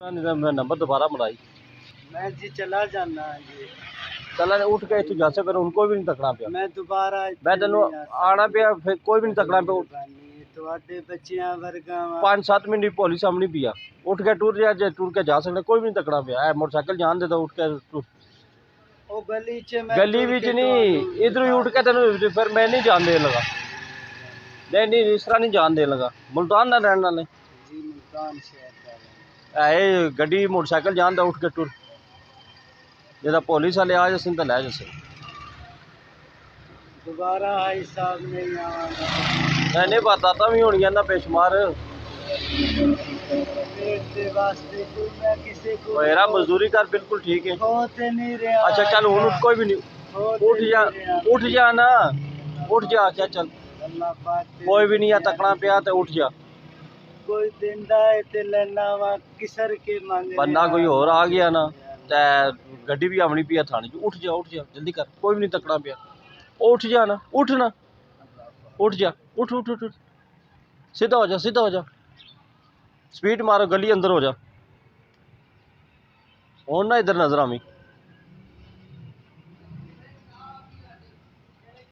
मैं नंबर दोबारा बनाई। मैं जी चला जाना जी। चला उठ के इतों जासे फिर उनको भी नहीं तकना पिया। मैं दोबारा मैं तेन आना पिया फिर कोई भी नहीं तकना पिया। ਤੁਹਾਡੇ ਬੱਚਿਆਂ ਵਰਗਾ ਵਾ 5-7 मिनट की पॉलिस सामने पिया उठ के टूर जा जे टूर के जा सकते कोई भी नहीं तकना पिया। मोटरसाइकिल जान दे तो उठ के ਉਹ ਗਲੀ 'ਚ ਮੈਂ गली ਤੁਰ बिच ਕੇ नहीं ਤੁਹਾਨੂੰ इधर ही उठ के तेन फिर मैं नहीं जान दे लगा। नहीं इस तरह नहीं जान दे लगा। मुल्तान ना रहने वाले ਜੀ ਮੁਲਤਾਨ ਸ਼ਹਿਰ ਦਾ है गड्डी मोटरसाइकिल जान दे उठ के टूर जो पुलिस वाले आ जैसे तो लै जैसे दोबारा भाई साहब नहीं आवागा। नहीं बताता भी होनी ना बेशुमार पेट के वास्ते कोई मैं किसी को मेरा मजदूरी कर बिल्कुल ठीक है। होते नहीं रहा। अच्छा चल हूँ कोई भी नहीं उठ जा ना उठ जा क्या चल अल्लाह पाक कोई भी नहीं है तकना पिया तो उठ जा। कोई दिंदा है ते लेना वा किसर के मांग बंदा कोई और आ गया ना ते गड्डी भी आनी पिया थाने उठ जा जल्दी कर कोई भी नहीं तकना पिया उठ जा ना उठ जा उठ उठ उठ सीधा हो जा स्पीड मारो गली अंदर हो जा और ना इधर नजर आमी।